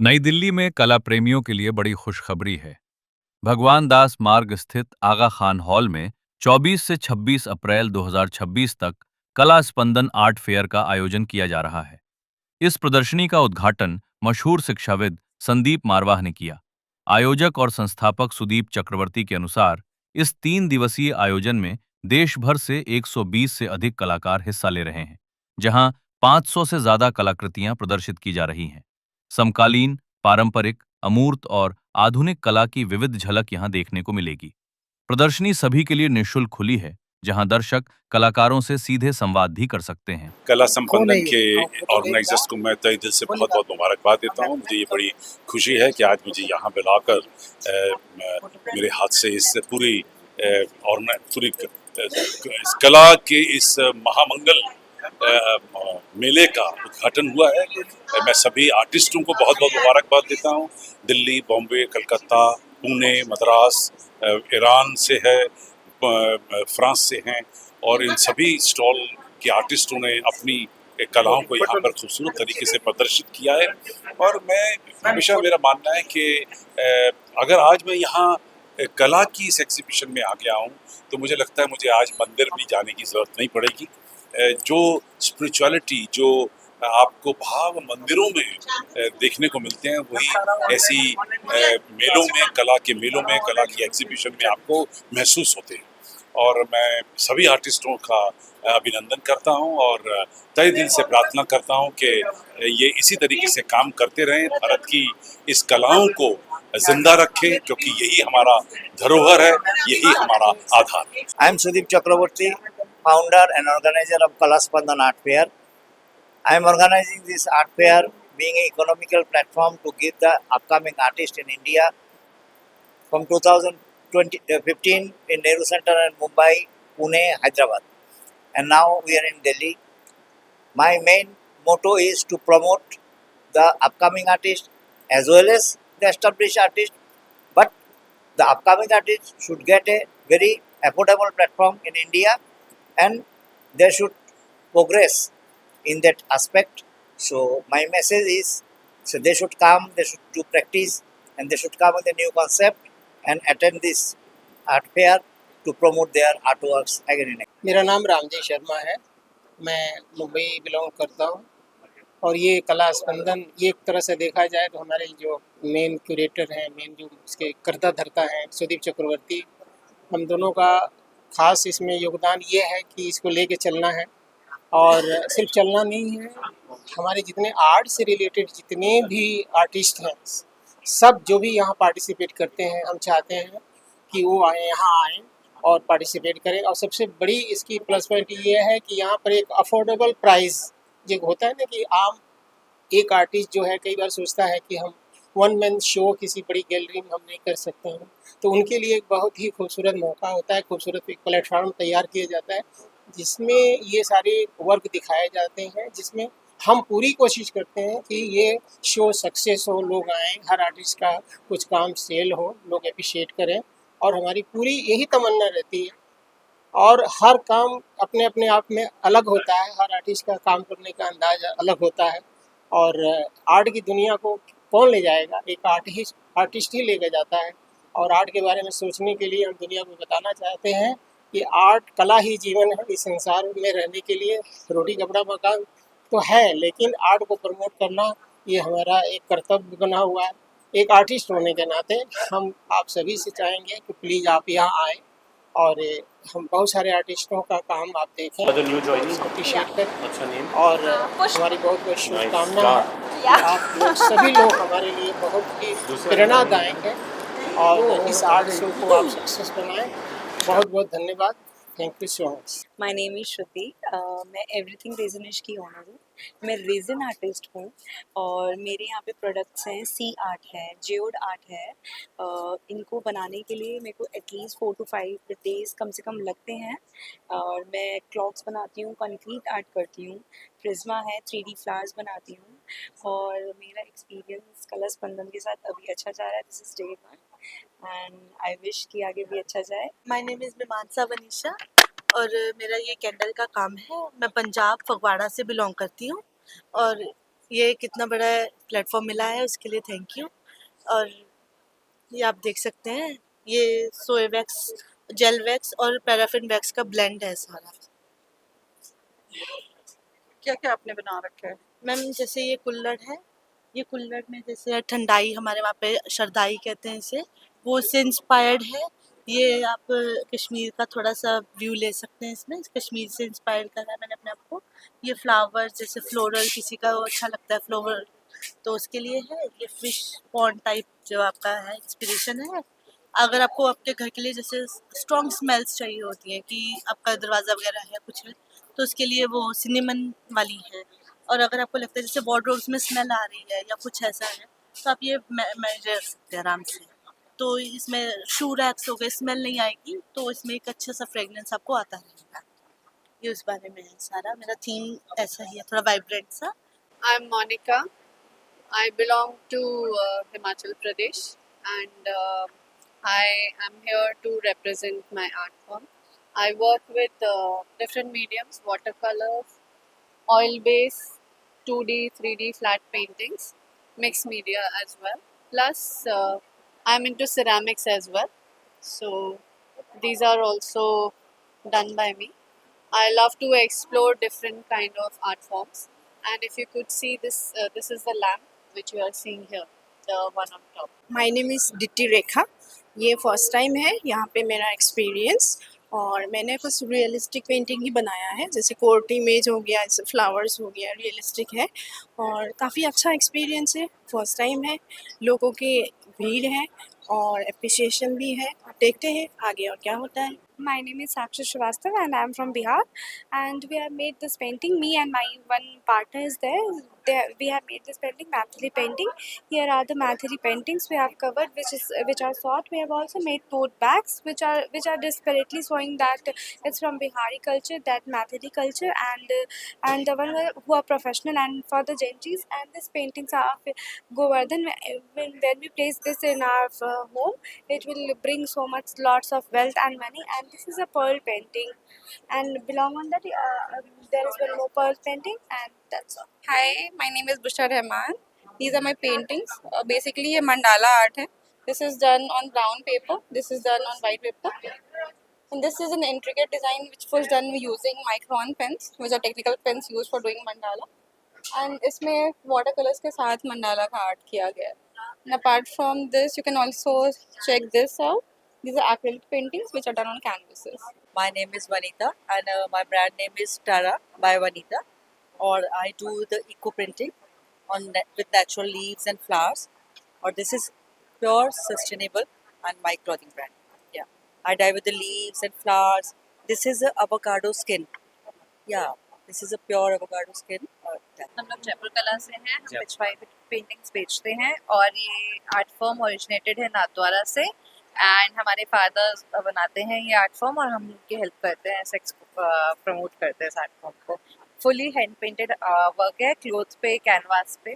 नई दिल्ली में कला प्रेमियों के लिए बड़ी खुशखबरी है। भगवान दास मार्ग स्थित आगा खान हॉल में 24 से 26 अप्रैल 2026 तक कला स्पंदन आर्ट फेयर का आयोजन किया जा रहा है। इस प्रदर्शनी का उद्घाटन मशहूर शिक्षाविद संदीप मारवाह ने किया। आयोजक और संस्थापक सुदीप चक्रवर्ती के अनुसार इस 3 दिवसीय आयोजन में देश भर से 120 से अधिक कलाकार हिस्सा ले रहे हैं, जहां 500 से ज्यादा कलाकृतियां प्रदर्शित की जा रही हैं। समकालीन, पारंपरिक, अमूर्त और आधुनिक कला की विविध झलक यहां देखने को मिलेगी। प्रदर्शनी सभी के लिए निःशुल्क खुली है, जहां दर्शक कलाकारों से सीधे संवाद भी कर सकते हैं। कला संपन्न के ऑर्गेनाइजर्स को मैं तहे दिल से बहुत बहुत मुबारकबाद देता हूँ। मुझे ये बड़ी खुशी है कि आज मुझे यहाँ बुलाकर मेरे हाथ से इस पूरी इस कला के इस महामंगल मेले का उद्घाटन हुआ है। मैं सभी आर्टिस्टों को बहुत बहुत मुबारकबाद देता हूँ। दिल्ली, बॉम्बे, कलकत्ता, पुणे, मद्रास, ईरान से है, फ्रांस से हैं, और इन सभी स्टॉल के आर्टिस्टों ने अपनी कलाओं को यहाँ पर खूबसूरत तरीके से प्रदर्शित किया है। और मैं हमेशा, मेरा मानना है कि अगर आज मैं यहाँ कला की इस एग्जीबिशन में आ गया हूँ तो मुझे लगता है मुझे आज मंदिर भी जाने की ज़रूरत नहीं पड़ेगी। जो स्पिरिचुअलिटी, जो आपको भाव मंदिरों में देखने को मिलते हैं, वही ऐसी मेलों में, कला के मेलों में, कला की एग्जीबिशन में आपको महसूस होते हैं। और मैं सभी आर्टिस्टों का अभिनंदन करता हूं और तहे दिल से प्रार्थना करता हूं कि ये इसी तरीके से काम करते रहें, भारत की इस कलाओं को जिंदा रखें, क्योंकि यही हमारा धरोहर है, यही हमारा आधार है। I am Sudeep Chakraborty, founder and organizer of Kalaspandan Art Fair. I am organizing this art fair being an economical platform to give the upcoming artists in India from 2015 in Nehru Center and Mumbai, Pune, Hyderabad. And now we are in Delhi. My main motto is to promote the upcoming artists as well as the established artists, but the upcoming artists should get a very affordable platform in India and they should progress in that aspect. So my message is, so they should come, they should do practice, and they should come with a new concept and attend this art fair to promote their artworks again and again. मेरा नाम रामजी शर्मा है। मैं Mumbai belong करता हूँ और ये कला स्पंदन, ये एक तरह से देखा जाए तो हमारे जो मेन क्यूरेटर हैं, मेन जो इसके कर्ता धर्ता हैं सुदीप चक्रवर्ती, हम दोनों का खास इसमें योगदान ये है कि इसको लेके चलना है। और सिर्फ चलना नहीं है, हमारे जितने आर्ट से रिलेटेड जितने भी आर्टिस्ट हैं, सब जो भी यहाँ पार्टिसिपेट करते हैं, हम चाहते हैं कि वो यहाँ आएँ और पार्टिसिपेट करें। और सबसे बड़ी इसकी प्लस पॉइंट ये है कि यहाँ पर एक अफोर्डेबल प्राइस जो होता है ना, कि आम एक आर्टिस्ट जो है कई बार सोचता है कि हम वन मैन शो किसी बड़ी गैलरी में हम नहीं कर सकते हैं, तो उनके लिए एक बहुत ही खूबसूरत मौका होता है, खूबसूरत एक प्लेटफॉर्म तैयार किया जाता है जिसमें ये सारे वर्क दिखाए जाते हैं, जिसमें हम पूरी कोशिश करते हैं कि ये शो सक्सेस हो, लोग आएँ, हर आर्टिस्ट का कुछ काम सेल हो, लोग अप्रिशिएट करें, और हमारी पूरी यही तमन्ना रहती है। और हर काम अपने अपने आप में अलग होता है, हर आर्टिस्ट का काम करने का अंदाज अलग होता है, और आर्ट की दुनिया को कौन ले जाएगा, एक आर्टिस्ट ही लेकर जाता है। और आर्ट के बारे में सोचने के लिए हम दुनिया को बताना चाहते हैं कि आर्ट, कला ही जीवन है। इस संसार में रहने के लिए रोटी कपड़ा मकान तो है, लेकिन आर्ट को प्रमोट करना ये हमारा एक कर्तव्य बना हुआ है। एक आर्टिस्ट होने के नाते हम आप सभी से चाहेंगे कि प्लीज़ आप यहाँ आएँ और हम बहुत सारे आर्टिस्टों का काम आप देखें, अप्रिशिएट करें, और हमारी बहुत बहुत शुभकामनाएं हैं। आप लोग सभी लोग हमारे लिए बहुत ही प्रेरणादायक हैं और इस आर्ट शो को आप सक्सेस बनाएं। बहुत बहुत धन्यवाद। Thank you so much. My name is Shruti. मैं एवरीथिंग रेजनिश की ओनर हूँ। मैं रेजिन आर्टिस्ट हूँ और मेरे यहाँ पे प्रोडक्ट्स हैं, सी आर्ट है, जियोड आर्ट है। इनको बनाने के लिए मेरे को एटलीस्ट 4 to 5 डेज़ कम से कम लगते हैं। और मैं क्लॉक्स बनाती हूँ, कंक्रीट आर्ट करती हूँ, प्रिज्मा है, 3D फ्लावर्स बनाती हूँ। और मेरा एक्सपीरियंस कला स्पंदन के साथ अभी अच्छा जा रहा है। This is day 1 and I wish कि आगे भी अच्छा जाए। माय नेम इज़ मीमांसा वनीशा और मेरा ये कैंडल का काम है। मैं पंजाब फगवाड़ा से बिलोंग करती हूँ और ये कितना बड़ा प्लेटफॉर्म मिला है उसके लिए थैंक यू। और ये आप देख सकते हैं, ये सोए वैक्स, जेल वैक्स और पैराफिन वैक्स का ब्लेंड है सारा। क्या क्या आपने बना रखा है? मैम जैसे ये कुल्हड़ है, ये कुल्हड़ में जैसे ठंडाई, हमारे वहाँ पे शरदाई कहते हैं इसे, वो उससे इंस्पायर्ड है। ये आप कश्मीर का थोड़ा सा व्यू ले सकते हैं इसमें, कश्मीर से इंस्पायर करा है मैंने अपने आप को। ये फ्लावर जैसे फ्लोरल, किसी का वो अच्छा लगता है फ्लोरल, तो उसके लिए है। ये फिश पॉन्ड टाइप जो आपका है इंस्पिरेशन है। अगर आपको आपके घर के लिए जैसे स्ट्रॉन्ग स्मेल्स चाहिए होती हैं कि आपका दरवाज़ा वगैरह है कुछ है, तो उसके लिए वो सिनेमन वाली है। और अगर आपको लगता है जैसे वार्डरोब्स में स्मेल आ रही है या कुछ ऐसा है, तो आप ये मेजर सकते हैं आराम से। तो इसमें शू रैक्स हो गए, स्मेल नहीं आएगी, तो इसमें एक अच्छा सा फ्रेगनेंस आपको आता रहेगा। ये उस बारे में है सारा, मेरा थीम ऐसा ही है, थोड़ा वाइब्रेंट सा। I'm Monica. I belong to Himachal Pradesh, and I am here to represent my art form. I work with different mediums: watercolors, oil base, 2D, 3D flat paintings, mixed media as well. Plus, I'm into ceramics as well. So, these are also done by me. I love to explore different kind of art forms. And if you could see this, this is the lamp which you are seeing here, the one on top. My name is डिट्टी रेखा। ये first time है यहाँ पे मेरा experience, और मैंने कुछ realistic painting ही बनाया है, जैसे कोर्ट इमेज हो गया, जैसे फ्लावर्स हो गया, रियलिस्टिक है और काफ़ी अच्छा एक्सपीरियंस है। फर्स्ट टाइम है, लोगों की भीड़ है और एप्रिसिएशन भी है। अब देखते हैं आगे और क्या होता है। My name is Sakshi Srivastava and I am from Bihar, and we have made this painting. Me and my one partner is there. We have made this painting, Mathili painting. Here are the Mathili paintings we have covered, which are short. We have also made tote bags, which are disparately showing that it's from Bihari culture, that Mathili culture, and the one who are professional and for the gentries. And these paintings are of Govardhan. When we place this in our home, it will bring so much lots of wealth and money. And this is a pearl painting, and belong on that there is one more pearl painting, and that's all. Hi, my name is Bushra Rahman. These are my paintings. Basically, ये mandala art है. This is done on brown paper. This is done on white paper. And this is an intricate design which was done using micron pens, which are technical pens used for doing mandala. And इसमें watercolors के साथ mandala का art किया गया है. And apart from this, you can also check this out. These are acrylic paintings which are done on canvases. My name is Vanita, and my brand name is Tara by Vanita. Or I do the eco printing with natural leaves and flowers. Or this is pure sustainable and my clothing brand. Yeah, I dye with the leaves and flowers. This is a avocado skin. Yeah, this is a pure avocado skin. हम लोग जयपुर कला से हैं, हम Pichwai paintings बेचते हैं और ये आर्ट फॉर्म ओरिजिनेटेड है नाथद्वारा से, एंड हमारे फादर बनाते हैं ये आर्ट फॉर्म और हम उनकी हेल्प करते हैं, ऐसे प्रमोट करते हैं इस आर्ट फॉर्म को। फुली हैंड पेंटेड वर्क है, क्लोथ पे, कैनवास पे,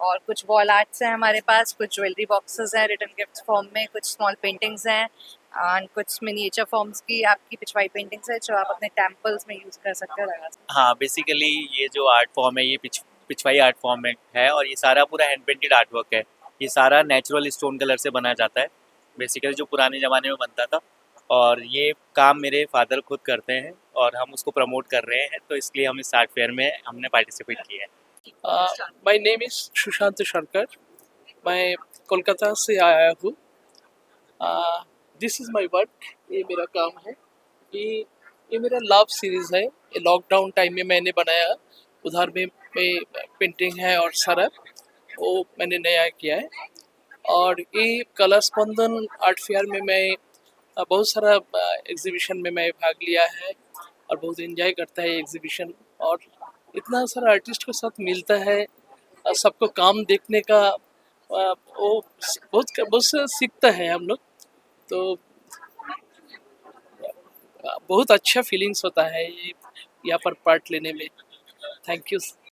और कुछ वॉल आर्ट्स हैं हमारे पास, कुछ ज्वेलरी बॉक्सेस हैं रिटर्न गिफ्ट फॉर्म में, कुछ स्मॉल पेंटिंग्स हैं और कुछ मिनिएचर फॉर्म्स की आपकी पिछवाई पेंटिंग्स है जो आप अपने टेम्पल्स में यूज़ कर सकते हैं, लगा सकते हैं। हाँ, बेसिकली ये जो आर्ट फॉर्म है ये पिछवाई आर्ट फॉर्म है और ये सारा पूरा हैंड पेंटेड आर्ट वर्क है। ये सारा नेचुरल स्टोन कलर से बनाया जाता है, बेसिकली जो पुराने ज़माने में बनता था, और ये काम मेरे फादर खुद करते हैं और हम उसको प्रमोट कर रहे हैं, तो इसलिए हम इस आर्ट फेयर में हमने पार्टिसिपेट किया है। My name is Sushant Shankar, मैं कोलकाता से आया हूँ। दिस इज़ माय वर्क, ये मेरा काम है। ये मेरा लव सीरीज़ है, ये लॉकडाउन टाइम में मैंने बनाया। उधर में पेंटिंग है और सारा वो मैंने नया किया है। और ये कला स्पंदन आर्ट फेयर में मैं बहुत सारा एग्जीबिशन में मैं भाग लिया है और बहुत एंजॉय करता है एग्जीबिशन, और इतना सारा आर्टिस्ट के साथ मिलता है, सबको काम देखने का वो बहुत से सीखता है हम लोग, तो बहुत अच्छा फीलिंग्स होता है ये यहाँ पर पार्ट लेने में। Thank you.